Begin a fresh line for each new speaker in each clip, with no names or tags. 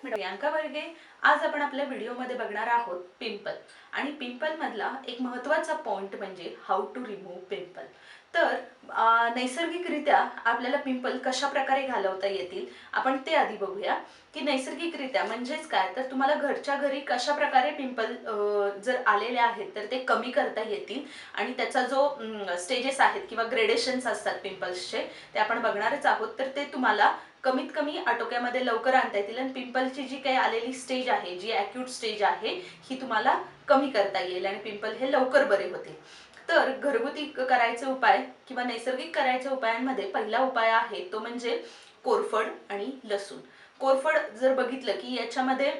मी प्रियांका वर्गे। आज आपण आपल्या व्हिडिओमध्ये बघणार आहोत पिंपल आणि पिंपल मधला एक महत्त्वाचा पॉइंट म्हणजे हाऊ टू रिमूव्ह पिंपल। तर नैसर्गिकरित्या आपल्याला पिंपल कशा प्रकारे घालवता येतील आपण ते आधी बघूया की नैसर्गिकरित्या म्हणजेच काय, तर तुम्हाला घरच्या घरी कशा प्रकारे पिंपल जर आलेले आहेत तर ते कमी करता येतील आणि त्याचा जो स्टेजेस आहेत किंवा ग्रेडेशन्स असतात पिंपल्सचे ते आपण बघणारच आहोत। तर ते तुम्हाला कमीत कमी आटोक्यामध्ये लवकर आणता येतील आणि पिंपलची जी काही आलेली स्टेज आहे, जी ॲक्यूट स्टेज आहे, ही तुम्हाला कमी करता येईल आणि पिंपल हे लवकर बरे होतील। तर घरगुती करायचे उपाय किंवा नैसर्गिक करायच्या उपायांमध्ये पहिला उपाय आहे तो म्हणजे कोरफड आणि लसूण। कोरफड जर बघितलं की याच्यामध्ये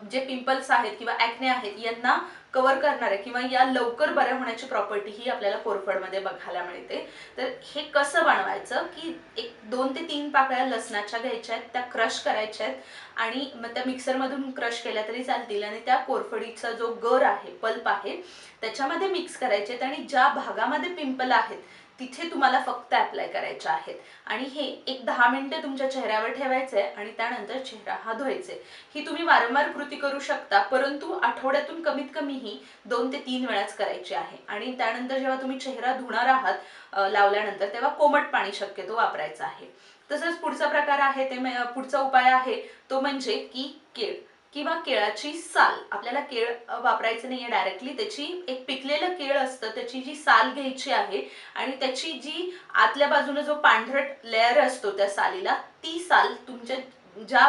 जे पिंपल्स आहेत किंवा ॲक्ने आहेत यांना कव्हर करणारे किंवा या लवकर बऱ्या होण्याची प्रॉपर्टी ही आपल्याला कोरफडमध्ये बघायला मिळते। तर हे कसं बनवायचं की एक 2 ते 3 पाकळ्या लसणाच्या घ्यायच्या आहेत, त्या क्रश करायच्या आहेत आणि मग त्या मिक्सरमधून क्रश केल्या तरी चालतील आणि त्या कोरफडीचा जो गर आहे, पल्प आहे, त्याच्यामध्ये मिक्स करायचे आहेत आणि ज्या भागामध्ये पिंपल आहेत तिथे तुम्हाला फक्त अप्लाय करायचे आहेत आणि हे एक 10 मिनिटं तुमच्या चेहऱ्यावर ठेवायचे आहे आणि त्यानंतर चेहरा हा धुवायचे। ही तुम्ही वारंवार कृती करू शकता, परंतु आठवड्यातून कमीत कमी ही 2 ते 3 वेळाच करायची आहे आणि त्यानंतर जेव्हा तुम्ही चेहरा धुणार आहात लावल्यानंतर तेव्हा कोमट पाणी शक्यतो वापरायचं आहे। तसंच पुढचा प्रकार आहे ते पुढचा उपाय आहे तो म्हणजे की केळ किंवा केळाची साल। आपल्याला केळ वापरायचं नाहीये डायरेक्टली, त्याची एक पिकलेलं केळ असतं त्याची जी साल घ्यायची आहे आणि त्याची जी आतल्या बाजूने जो पांढरट लेयर असतो त्या सालीला, ती साल तुमच्या ज्या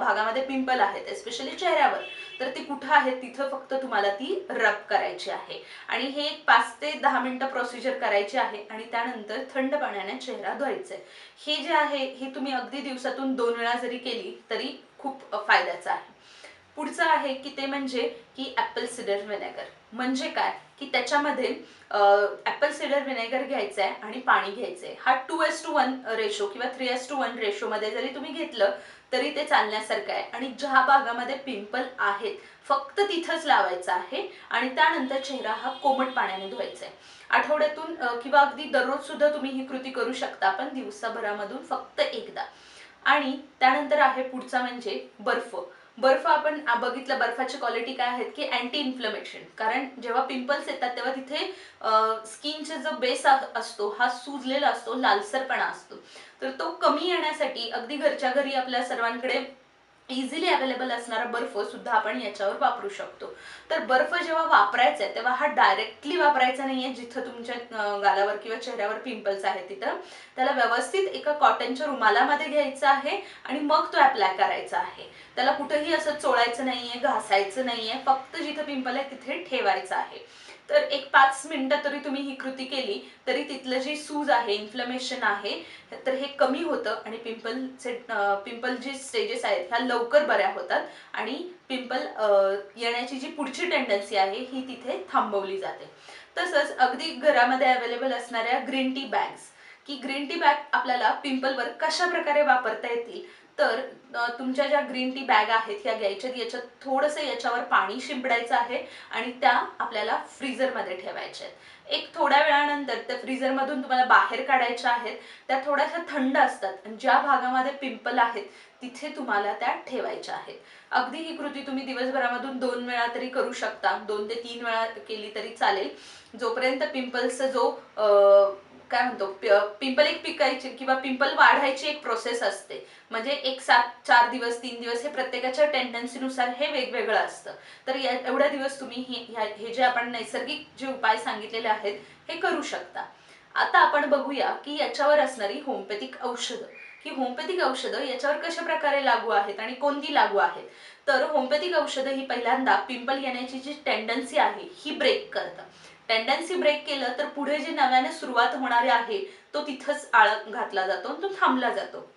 भागामध्ये पिंपल आहेत एस्पेशली चेहऱ्यावर तर ती कुठं आहे तिथं फक्त तुम्हाला ती रब करायची आहे आणि हे 5 ते 10 मिनिटं प्रोसिजर करायची आहे आणि त्यानंतर थंड पाण्याने चेहरा धुवायचा आहे। हे जे आहे हे तुम्ही अगदी दिवसातून 2 वेळा जरी केली तरी खूप फायद्याचं आहे। पुढचं आहे की ते म्हणजे की ॲपल सिडर व्हिनेगर। म्हणजे काय की त्याच्यामध्ये ॲपल सिडर व्हिनेगर घ्यायचं आहे आणि पाणी घ्यायचं आहे। हा 2:1 रेशो किंवा 3:1 रेशोमध्ये जरी तुम्ही घेतलं तरी ते चालण्यासारखं आहे आणि ज्या भागामध्ये पिंपल आहेत फक्त तिथंच लावायचं आहे आणि त्यानंतर चेहरा हा कोमट पाण्याने धुवायचा आहे। आठवड्यातून किंवा अगदी दररोज सुद्धा तुम्ही ही कृती करू शकता, पण दिवसाभरामधून फक्त एकदा। आणि त्यानंतर आहे पुढचा म्हणजे बर्फ। बर्फ आपण बघितलं बर्फाची क्वालिटी काय आहेत की अँटी इन्फ्लमेशन, कारण जेव्हा पिंपल्स येतात तेव्हा तिथे स्किनचा जो बेस असतो हा सुजलेला असतो, लालसरपणा असतो, तर तो कमी येण्यासाठी अगदी घरच्या घरी आपल्या सर्वांकडे इझिली अवेलेबल असणारा बर्फ सुद्धा आपण याच्यावर वापरू शकतो। तर बर्फ जेव्हा वापरायचा आहे तेव्हा हा डायरेक्टली वापरायचा नाहीये जिथं तुमच्या गालावर किंवा चेहऱ्यावर पिंपल्स आहेत तिथं, त्याला व्यवस्थित एका कॉटनच्या रुमालामध्ये घ्यायचं आहे आणि मग तो अप्लाय करायचा आहे। त्याला कुठेही असं चोळायचं नाहीये, घासायचं नाहीये, फक्त जिथं पिंपल आहे तिथे ठेवायचं आहे। तर एक 5 मिनिटं तरी तुम्ही ही कृती केली तरी तिथलं जी सूज आहे, इन्फ्लमेशन आहे, तर हे कमी होतं आणि पिंपल जे स्टेजेस आहेत ह्या लवकर बऱ्या होतात आणि पिंपल येण्याची जी पुढची टेंडन्सी आहे ही तिथे थांबवली जाते। तसंच अगदी घरामध्ये अवेलेबल असणाऱ्या ग्रीन टी बॅग्स, की ग्रीन टी बॅग आपल्याला पिंपलवर कशा प्रकारे वापरता येतील, तर तुमच्या ज्या ग्रीन टी बॅग आहेत ह्या घ्यायच्यात, याच्यात थोडंसं याच्यावर पाणी शिंपडायचं आहे आणि त्या आपल्याला फ्रीझरमध्ये ठेवायच्या आहेत। एक थोड्या वेळानंतर त्या फ्रीझरमधून तुम्हाला बाहेर काढायच्या आहेत, त्या थोड्याशा थंड असतात आणि ज्या भागामध्ये पिंपल आहेत तिथे तुम्हाला त्या ठेवायच्या आहेत। अगदी ही कृती तुम्ही दिवसभरामधून 2 वेळा तरी करू शकता, 2 ते 3 वेळा केली तरी चालेल, जोपर्यंत पिंपल्सचा जो काय म्हणतो पिंपल एक पिकायची किंवा पिंपल वाढायची एक प्रोसेस असते, म्हणजे एक 4 दिवस 3 दिवस हे प्रत्येकाच्या टेंडन्सीनुसार हे वेगवेगळं असतं। तर एवढ्या दिवस तुम्ही हे जे आपण नैसर्गिक जे उपाय सांगितलेले आहेत हे करू शकता। आता आपण बघूया की याच्यावर असणारी होमिओपॅथिक औषधं, की होमिओपॅथिक औषधं याच्यावर कशा प्रकारे लागू आहेत आणि कोणती लागू आहेत। तर होमिओपॅथिक औषधं ही पहिल्यांदा पिंपल येण्याची जी टेंडन्सी आहे ही ब्रेक करतं। टेंडन्सी ब्रेक केलं तर पुढे जे नव्याने सुरुवात होणारी आहे तो तिथंच आळा घातला जातो, तो थांबला जातो।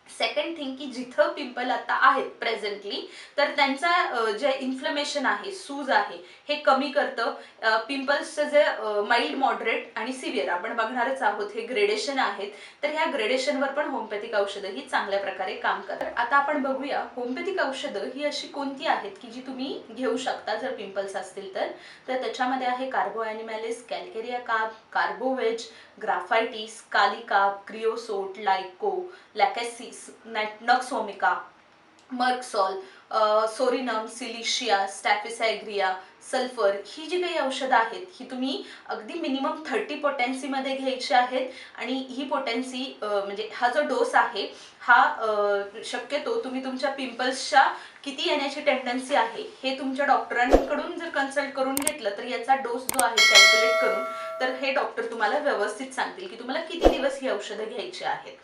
सेकंड थिंग की जिथं पिंपल आता आहेत प्रेझेंटली तर त्यांचा जे इन्फ्लमेशन आहे, सूज आहे, हे कमी करतं। पिंपल्सचं जे माइल्ड, मॉडरेट आणि सिव्हिअर आपण बघणारच आहोत, हे ग्रेडेशन आहेत, तर ह्या ग्रेडेशनवर पण होमिओपॅथिक औषधं ही चांगल्या प्रकारे काम करतात। आता आपण बघूया होमिओपॅथिक औषधं ही अशी कोणती आहेत की जी तुम्ही घेऊ शकता जर पिंपल्स असतील तर त्याच्यामध्ये आहे कार्बो ॲनिमॅलिस, कॅल्केरिया कार्ब, carbo veg, ग्राफायटिस, Kalika, क्रिओसोट, लायको, लॅकेसिस, nux vomica, Merc sol, psorinum, सिलिशिया, स्टॅफिसायग्रिया, sulphur ही जी काही औषधं आहेत ही तुम्ही अगदी मिनिमम 30 पोटॅन्सीमध्ये घ्यायची आहेत. आणि ही पोटॅन्सी म्हणजे हा जो डोस आहे हा शक्यतो तुम्ही तुमच्या पिंपल्सच्या किती येण्याची टेंडन्सी आहे हे तुमच्या डॉक्टरांकडून जर कन्सल्ट करून घेतलं तर याचा डोस जो आहे कॅल्क्युलेट करून तर हे डॉक्टर तुम्हाला व्यवस्थित सांगतील की तुम्हाला किती दिवस ही औषधं घ्यायची आहेत.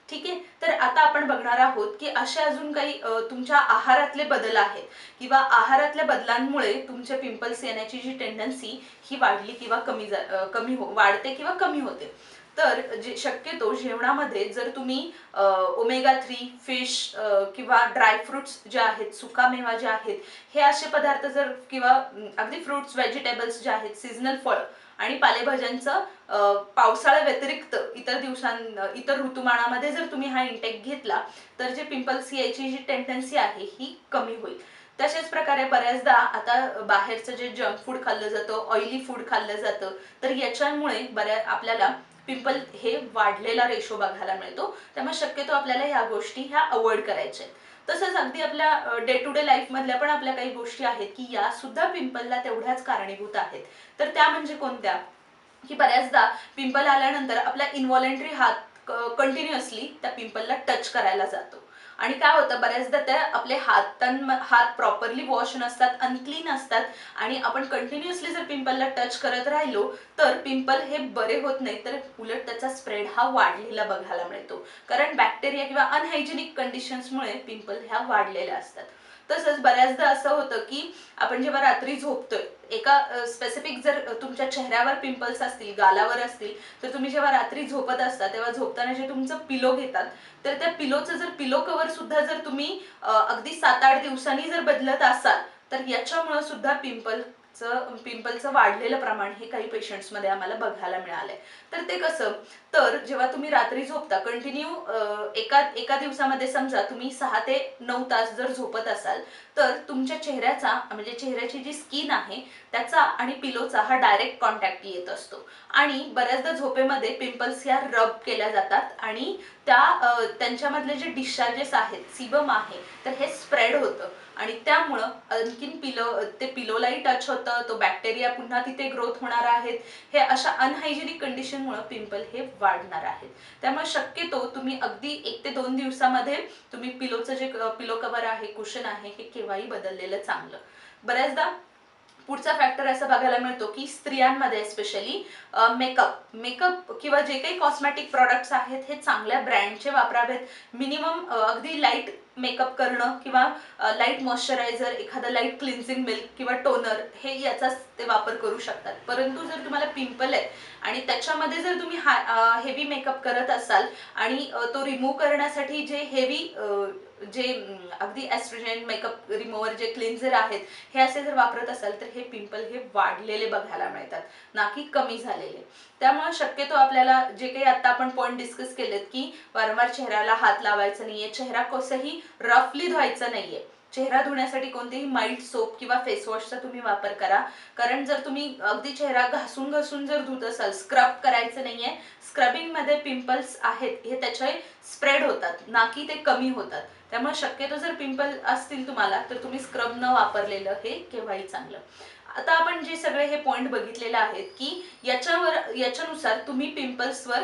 ठीक आहे. तर आता आपण बघणार आहोत की असे अजून काही तुमच्या आहारातले बदल आहेत किंवा आहारातल्या बदलांमुळे तुमचे पिंपल्स येण्याची जी टेंडन्सी ही वाढली किंवा वाढते किंवा कमी होते. तर जे शक्यतो जेवणामध्ये जर तुम्ही ओमेगा 3 फिश किंवा ड्रायफ्रुट्स जे आहेत, सुकामेवा जे आहेत, हे असे पदार्थ जर किंवा अगदी फ्रुट्स व्हेजिटेबल्स जे आहेत, सीझनल फळ आणि पालेभाज्यांचं पावसाळ्या व्यतिरिक्त इतर ऋतुमानामध्ये जर तुम्ही हा इंटेक घेतला तर जे पिंपल्स यायची जी टेंडन्सी आहे ही कमी होईल. तशाच प्रकारे बऱ्याचदा आता बाहेरचं जे जंक फूड खाल्लं जातं, ऑइली फूड खाल्लं जातं, तर याच्यामुळे आपल्याला पिंपल हे वाढलेला रेशो बघायला मिळतो. त्यामुळे शक्यतो आपल्याला ह्या गोष्टी ह्या अवॉइड करायच्या. तसंच अगदी आपल्या डे टू डे लाईफ मधल्या पण आपल्या काही गोष्टी आहेत की या सुद्धा पिंपलला तेवढ्याच कारणीभूत आहेत. तर त्या म्हणजे कोणत्या, की बऱ्याचदा पिंपल आल्यानंतर आपला इनव्हॉलेंटरी हात कंटिन्युअसली त्या पिंपलला टच करायला जातो आणि काय होतं बऱ्याचदा त्या आपले हात प्रॉपरली वॉश नसतात, अनक्लीन असतात आणि आपण कंटिन्युअसली जर पिंपलला टच करत राहिलो तर पिंपल हे बरे होत नाही, तर उलट त्याचा स्प्रेड हा वाढलेला बघायला मिळतो. कारण बॅक्टेरिया किंवा अनहायजेनिक कंडिशन्समुळे पिंपल ह्या वाढलेल्या असतात. तसंच बऱ्याचदा असं होतं की आपण जेव्हा रात्री झोपतोय, एका स्पेसिफिक जर तुमच्या चेहऱ्यावर पिंपल्स असतील, गालावर असतील, तर तुम्ही जेव्हा रात्री झोपत असता तेव्हा झोपताना जे तुमचं पिलो घेतात तर त्या पिलोचं जर पिलो कव्हर सुद्धा जर तुम्ही अगदी 7-8 दिवसांनी जर बदलत असाल तर याच्यामुळे सुद्धा पिंपलचं वाढलेलं प्रमाण हे काही पेशंट्समध्ये आम्हाला बघायला मिळालंय. तर ते कसं, तर जेव्हा तुम्ही रात्री झोपता कंटिन्यू एका दिवसामध्ये समजा तुम्ही 6 ते 9 तास जर झोपत असाल तर तुमच्या चेहऱ्याचा म्हणजे चेहऱ्याची जी स्किन आहे त्याचा आणि पिलोचा हा डायरेक्ट कॉन्टॅक्ट येत असतो आणि बऱ्याचदा झोपेमध्ये पिंपल्स या रब केल्या जातात आणि त्यांच्यामधले जे डिस्चार्जेस आहेत, सीबम आहे, तर हे स्प्रेड होतं आणि त्यामुळं आणखीन ते पिलोलाही टच होतं, तो बॅक्टेरिया पुन्हा तिथे ग्रोथ होणार आहेत. हे अशा अनहायजेनिक कंडिशनमुळे पिंपल हे वाढणार आहेत. त्यामुळे शक्यतो तुम्ही अगदी 1 ते 2 दिवसामध्ये तुम्ही पिलोचं जे पिलो कव्हर आहे, कुशन आहे, हे केव्हाही बदललेलं चांगलं. बऱ्याचदा पुढचा फॅक्टर असा बघायला मिळतो की स्त्रियांमध्ये स्पेशली मेकअप किंवा जे काही कॉस्मेटिक प्रॉडक्ट्स आहेत हे चांगल्या ब्रँडचे वापरावेत. मिनिमम अगदी लाईट मेकअप करणं किंवा लाईट मॉइश्चरायझर, एखादा लाईट क्लिन्झिंग मिल्क किंवा टोनर हे याचाच ते वापर करू शकतात. परंतु जर तुम्हाला पिंपल आहे आणि त्याच्यामध्ये जर तुम्ही हेवी मेकअप करत असाल आणि तो रिमूव्ह करण्यासाठी जे हेवी जे अगदी एस्ट्रोजन मेकअप रिमूव्हर जे क्लिन्झर आहेत हे असे जर वापरत असाल तर हे पिंपल हे वाढलेले बघायला मिळतात, ना की कमी झालेले. त्यामुळे शक्यतो आपल्याला जे काही आता आपण पॉईंट डिस्कस केलेत की वारंवार चेहऱ्याला हात लावायचा नाहीये, चेहरा कसंही रफली धुवायचा नाहीये. चेहरा धुण्यासाठी कोणतेही माइल्ड सोप किंवा फेस वॉशचा तुम्ही वापर करा. कारण जर तुम्ही अगदी चेहरा घासून घासून जर धुत असाल, स्क्रब करायचं नाहीये. स्क्रबिंग मध्ये पिंपल्स आहेत हे त्याचे स्प्रेड होतात, ना की ते कमी होतात. त्यामुळे शक्यतो जर पिंपल असतील तुम्हाला तर तुम्ही स्क्रब न वापरलेलं हे केव्हाही चांगलं. आता आपण जे सगळे हे पॉइंट बघितलेले आहेत की याच्यानुसार तुम्ही पिंपल्सवर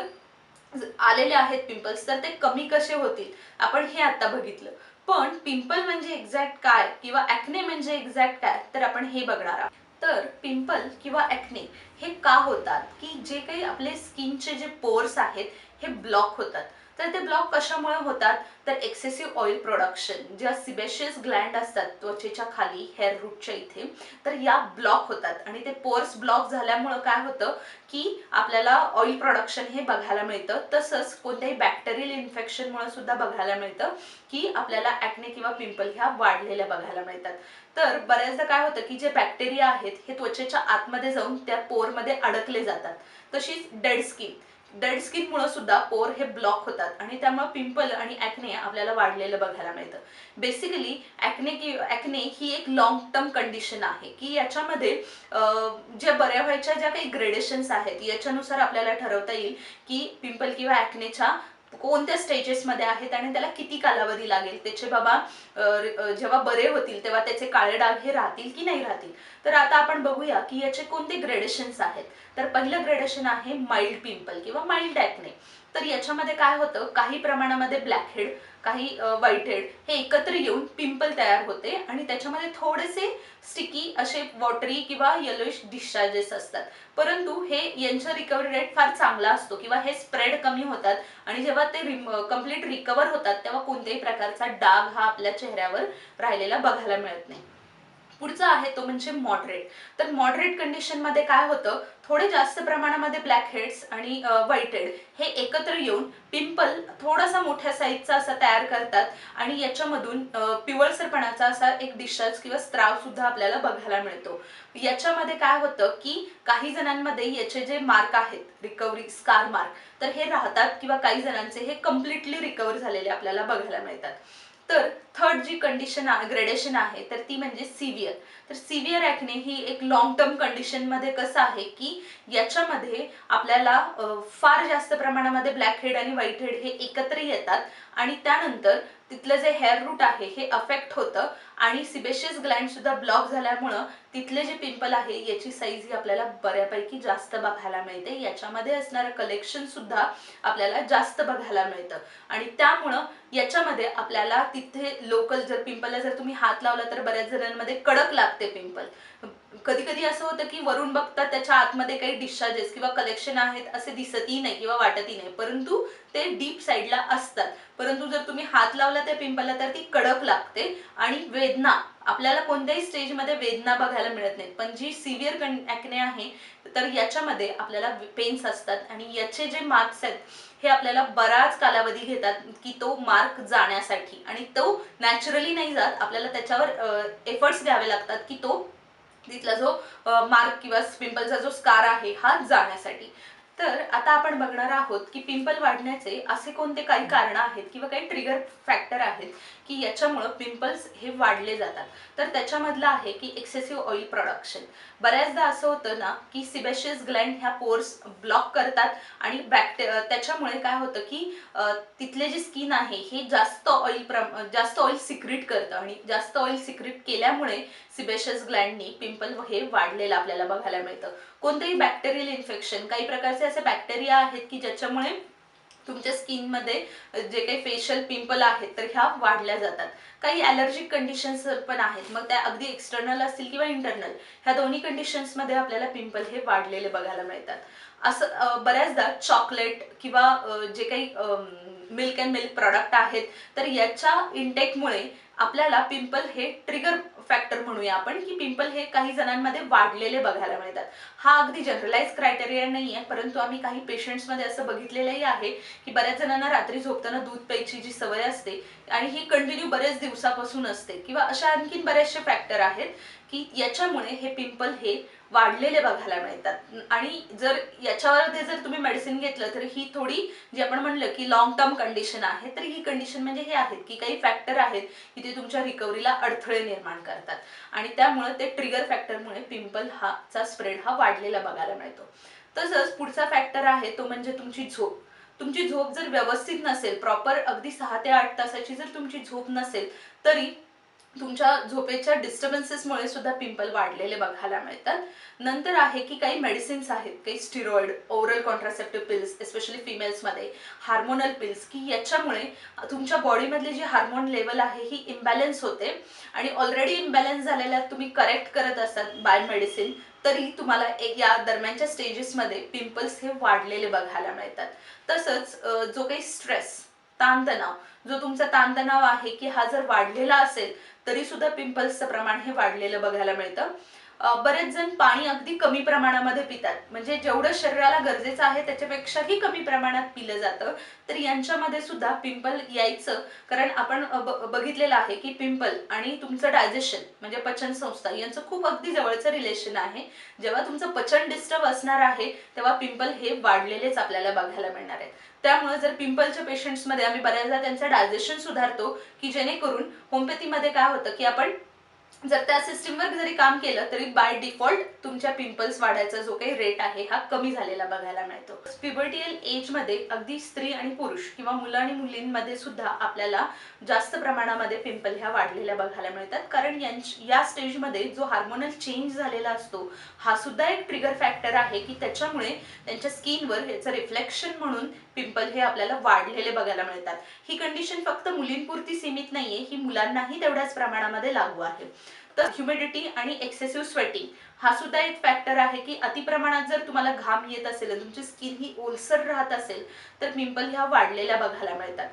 आलेले आहेत पिंपल्स तर ते कमी कसे होतील आपण हे आता बघितलं. पण पिंपल म्हणजे एक्झॅक्ट काय किंवा ॲक्ने म्हणजे एक्झॅक्ट काय तर आपण हे बघणार आहोत. तर पिंपल किंवा ॲक्ने हे का होतात की जे काही आपले स्किनचे जे पोर्स आहेत हे ब्लॉक होतात. तर ते ब्लॉक कशामुळे होतात तर एक्सेसिव्ह ऑइल प्रोडक्शन, ज्या सिबेशियस ग्लँड असतात त्वचेच्या खाली हेअर रूटच्या इथे, तर या ब्लॉक होतात आणि ते पोर्स ब्लॉक झाल्यामुळे काय होतं की आपल्याला ऑइल प्रोडक्शन हे बघायला मिळतं. तसंच कोणत्याही बॅक्टेरियल इन्फेक्शनमुळे सुद्धा बघायला मिळतं की आपल्याला ॲक्ने किंवा पिंपल ह्या वाढलेल्या बघायला मिळतात. तर बऱ्याचदा काय होतं की जे बॅक्टेरिया आहेत हे त्वचेच्या आतमध्ये जाऊन त्या पोरमध्ये अडकले जातात. तशीच डेड स्किनमुळे सुद्धा पोर हे ब्लॉक होतात आणि त्यामुळे पिंपल आणि ॲक्ने आपल्याला वाढलेलं बघायला मिळतं. बेसिकली ॲक्ने ही एक लॉंग टर्म कंडिशन आहे की याच्यामध्ये ज्या बऱ्या व्हायच्या ज्या काही ग्रेडेशन्स आहेत याच्यानुसार आपल्याला ठरवता येईल की पिंपल किंवा ॲक्नेच्या कोणत्या स्टेजेसमध्ये आहेत आणि त्याला किती कालावधी लागेल, त्याचे बाबा जेव्हा बरे होतील तेव्हा त्याचे काळे डाग हे राहतील की नाही राहतील. तर आता आपण बघूया की याचे कोणते ग्रेडेशन्स आहेत. तर पहिलं ग्रेडेशन आहे माइल्ड पिंपल किंवा माइल्ड ॲक्ने. तर याच्यामध्ये काय होतं, काही प्रमाणामध्ये ब्लॅक हेड, काही व्हाईट हेड हे एकत्र येऊन पिंपल तयार होते आणि त्याच्यामध्ये थोडेसे स्टिकी असे वॉटरी किंवा येलोइश डिस्चार्जेस असतात. परंतु हे यांचा रिकव्हरी रेट फार चांगला असतो किंवा हे स्प्रेड कमी होतात आणि जेव्हा ते कम्प्लीट रिकवर होतात तेव्हा कोणत्याही प्रकारचा डाग हा आपल्या चेहऱ्यावर राहिलेला बघायला मिळत नाही. पुढचा आहे तो म्हणजे मॉडरेट. तर मॉडरेट कंडिशनमध्ये काय होतं, थोडे जास्त प्रमाणामध्ये ब्लॅक हेड्स आणि व्हाईट हेड हे एकत्र येऊन पिंपल थोडासा मोठ्या साईजचा असा तयार करतात आणि याच्यामधून पिवळसरपणाचा असा एक डिस्चार्ज किंवा स्त्राव सुद्धा आपल्याला बघायला मिळतो. याच्यामध्ये काय होतं की काही जणांमध्ये याचे जे मार्क आहेत, रिकव्हरी स्कार मार्क, तर हे राहतात किंवा काही जणांचे हे कम्प्लिटली रिकवर झालेले आपल्याला बघायला मिळतात. तर थर्ड जी कंडिशन ग्रेडेशन आहे तर ती म्हणजे सिव्हिअर. तर सिव्हिअर ॲक्ने ही एक लॉंग टर्म कंडिशनमध्ये कसं आहे की याच्यामध्ये आपल्याला फार जास्त प्रमाणामध्ये ब्लॅक हेड आणि व्हाईट हेड हे एकत्र येतात आणि त्यानंतर तिथलं जे हेअर रूट आहे हे अफेक्ट होतं आणि सिबेशियस ग्लँड सुद्धा ब्लॉक झाल्यामुळं तिथले जे पिंपल आहे याची साईज ही आपल्याला बऱ्यापैकी जास्त बघायला मिळते. याच्यामध्ये असणारं कलेक्शन सुद्धा आपल्याला जास्त बघायला मिळतं आणि त्यामुळं याच्यामध्ये आपल्याला तिथे लोकल जर पिंपलला जर तुम्ही हात लावला तर बऱ्याच जणांमध्ये कडक लागते पिंपल. कधी कधी असं होतं की वरून बघता त्याच्या आतमध्ये काही डिस्चार्जेस किंवा कलेक्शन आहेत असे दिसतही नाही किंवा वाटतही नाही, परंतु ते डीप साईडला असतात. परंतु जर तुम्ही हात लावला त्या पिंपलला तर ती कडक लागते आणि वेदना आपल्याला कोणत्याही स्टेजमध्ये वेदना बघायला मिळत नाहीत. पण जी सिव्हिअर ॲक्ने आहे तर याच्यामध्ये आपल्याला पेन्स असतात आणि याचे जे मार्क्स आहेत हे आपल्याला बराच कालावधी घेतात की तो मार्क जाण्यासाठी आणि तो नॅचरली नाही जात, आपल्याला त्याच्यावर एफर्ट्स द्यावे लागतात की तो तिथला जो मार्क किंवा पिंपलचा जो स्कार आहे हा जाण्यासाठी. तर आता आपण बघणार आहोत की पिंपल वाढण्याचे असे कोणते काही कारण आहेत किंवा काही ट्रिगर फॅक्टर आहेत की याच्यामुळे पिंपल्स हे वाढले जातात. तर त्याच्यामधलं आहे की एक्सेसिव्ह ऑइल प्रोडक्शन. बऱ्याचदा असं होतं ना की सिबेशियस ग्लँड ह्या पोर्स ब्लॉक करतात आणि त्याच्यामुळे काय होतं की तिथले जे स्किन आहे हे जास्त ऑइल सिक्रीट करतं आणि जास्त ऑइल सिक्रीट केल्यामुळे सिबेशियस ग्लँडनी पिंपल हे वाढलेलं आपल्याला बघायला मिळतं. कोणतेही बॅक्टेरियल इन्फेक्शन, काही प्रकारचे असे बॅक्टेरिया आहेत की ज्याच्यामुळे तुमच्या स्किनमध्ये जे काही फेशियल पिंपल आहेत तर ह्या वाढल्या जातात. काही ॲलर्जिक कंडिशन्स पण आहेत, मग त्या अगदी एक्सटर्नल असतील किंवा इंटरनल, ह्या दोन्ही कंडिशन्समध्ये आपल्याला पिंपल हे वाढलेले बघायला मिळतात. असं बऱ्याचदा चॉकलेट किंवा जे काही मिल्क अँड मिल्क प्रॉडक्ट आहेत तर याच्या इंटेकमुळे आपल्याला पिंपल हे ट्रिगर फॅक्टर म्हणूया आपण की पिंपल हे काही जणांमध्ये वाढलेले बघायला मिळतात. हा अगदी जनरलाइज क्रायटेरिया नाही आहे, परंतु आम्ही काही पेशंट्समध्ये असं बघितलेलंही आहे की बऱ्याच जणांना रात्री झोपताना दूध प्यायची जी सवय असते आणि ही कंटिन्यू बरेच दिवसापासून असते किंवा अशा आणखीन बरेचसे फॅक्टर आहेत की याच्यामुळे हे पिंपल हे वाढलेले बघायला मिळतात. आणि जर याच्यावर जर तुम्ही मेडिसिन घेतलं तर ही थोडी जी आपण म्हणलं की लॉंग टर्म कंडिशन आहे, तर ही कंडिशन म्हणजे हे आहेत की काही फॅक्टर आहेत की ते तुमच्या रिकव्हरीला अडथळे निर्माण करतात आणि त्यामुळे ते ट्रिगर फॅक्टरमुळे पिंपल चा स्प्रेड हा वाढलेला बघायला मिळतो. तसंच पुढचा फॅक्टर आहे तो म्हणजे तुमची झोप. तुमची झोप जर व्यवस्थित नसेल, प्रॉपर अगदी 6 ते 8 तासाची जर तुमची झोप नसेल तरी तुमच्या झोपेच्या डिस्टर्बन्सेसमुळे सुद्धा पिंपल वाढलेले बघायला मिळतात. नंतर आहे की काही मेडिसिन्स आहेत, काही steroid, oral contraceptive pills, especially फिमेल्समध्ये हार्मोनल पिल्स, की याच्यामुळे तुमच्या बॉडीमधली जी हार्मोन लेवल आहे ही इम्बॅलन्स होते आणि ऑलरेडी इम्बॅलन्स झालेल्या तुम्ही करेक्ट करत असाल बाय मेडिसिन तरी तुम्हाला या दरम्यानच्या स्टेजेसमध्ये पिंपल्स हे वाढलेले बघायला मिळतात. तसंच जो काही स्ट्रेस, ताणतणाव, जो तुमचा ताणतणाव आहे की हा जर वाढलेला असेल तरी सुद्धा पिंपल्सचं प्रमाण हे वाढलेलं बघायला मिळतं. बरेच जण पाणी अगदी कमी प्रमाणामध्ये पितात, म्हणजे जेवढं शरीराला गरजेचं आहे त्याच्यापेक्षाही कमी प्रमाणात पिलं जातं, तर यांच्यामध्ये सुद्धा पिंपल यायचं कारण आपण बघितलेलं आहे की पिंपल आणि तुमचं डायजेशन म्हणजे पचन संस्था यांचं खूप अगदी जवळचं रिलेशन आहे. जेव्हा तुमचं पचन डिस्टर्ब असणार आहे तेव्हा पिंपल हे वाढलेलेच आपल्याला बघायला मिळणार आहेत. त्यामुळे जर पिंपलच्या पेशंट्समध्ये आम्ही बऱ्याचदा त्यांचं डायजेशन सुधारतो की जेणेकरून होमिओपॅथीमध्ये काय होतं की आपण जर त्या सिस्टीमवर जरी काम केलं तरी बाय डिफॉल्ट तुमच्या पिंपल्स वाढायचा जो काही रेट आहे हा कमी झालेला बघायला मिळतो. प्युबर्टियल एजमध्ये अगदी स्त्री आणि पुरुष किंवा मुलं आणि मुलींमध्ये सुद्धा आपल्याला जास्त प्रमाणामध्ये पिंपल ह्या वाढलेल्या बघायला मिळतात, कारण या स्टेजमध्ये जो हार्मोनल चेंज झालेला असतो हा सुद्धा एक ट्रिगर फॅक्टर आहे की त्याच्यामुळे त्यांच्या स्किनवर याचं रिफ्लेक्शन म्हणून पिंपल हे आपल्याला वाढलेले बघायला मिळतात. ही कंडिशन फक्त मुलींपुरती सीमित नाहीये, ही मुलांनाही तेवढ्याच प्रमाणामध्ये लागू आहे. तर ह्युमिडिटी आणि एक्सेसिव्ह स्वेटिंग हा सुद्धा एक फॅक्टर आहे की अतिप्रमाणात जर तुम्हाला घाम येत असेल, तुमची स्किन ही ओलसर राहत असेल तर पिंपल ह्या वाढलेल्या बघायला मिळतात.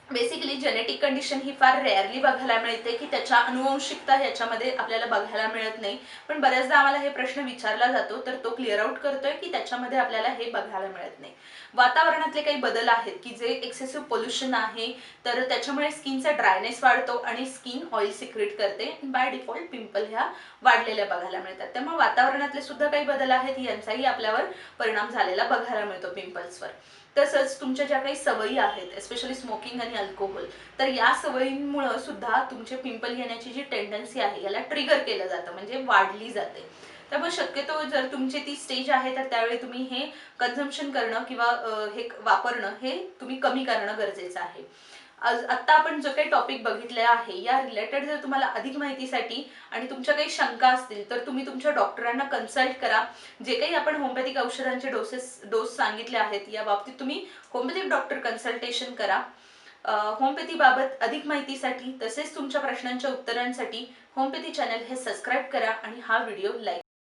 बेसिकली जेनेटिक कंडिशन ही फार रेअरली बघायला मिळते की त्याच्या अनुवंशिकता ह्याच्यामध्ये आपल्याला बघायला मिळत नाही, पण बऱ्याचदा आम्हाला हे प्रश्न विचारला जातो तर तो क्लिअर आउट करतोय की त्याच्यामध्ये आपल्याला हे बघायला मिळत नाही. वातावरणातले काही बदल आहेत की जे एक्सेसिव्ह पोल्युशन आहे तर त्याच्यामुळे स्किनचा ड्रायनेस वाढतो आणि स्किन ऑइल सिक्रेट करते, बाय डिफॉल्ट पिंपल ह्या वाढलेल्या बघायला मिळतात. त्यामुळे वातावरणातले सुद्धा काही बदल आहेत यांचाही आपल्यावर परिणाम झालेला बघायला मिळतो पिंपल्सवर. तसंच तुमच्या ज्या काही सवयी आहेत, एस्पेशली स्मोकिंग आणि अल्कोहोल, तर या सवयींमुळे सुद्धा तुमचे पिंपल येण्याची जी टेंडन्सी आहे याला ट्रिगर केलं जातं, म्हणजे वाढली जाते. त्यामुळे शक्यतो जर तुमची ती स्टेज आहे तर त्यावेळी तुम्ही हे कन्झम्पशन करणं किंवा हे वापरणं हे तुम्ही कमी करणं गरजेचं आहे. आत्ता आपण जो काही टॉपिक बघितला आहे या रिलेटेड जर तुम्हाला अधिक माहितीसाठी आणि तुमच्या काही शंका असतील तर तुम्ही तुमच्या डॉक्टरांना कन्सल्ट करा. जे काही आपण होमिओपॅथिक औषधांचे डोस सांगितले आहेत या बाबतीत तुम्ही होमिओपॅथिक डॉक्टर कन्सल्टेशन करा. होमिओपॅथी बाबत अधिक माहितीसाठी तसेच तुमच्या प्रश्नांच्या उत्तरांसाठी होमिओपॅथी चॅनल हे सबस्क्राईब करा आणि हा व्हिडिओ लाईक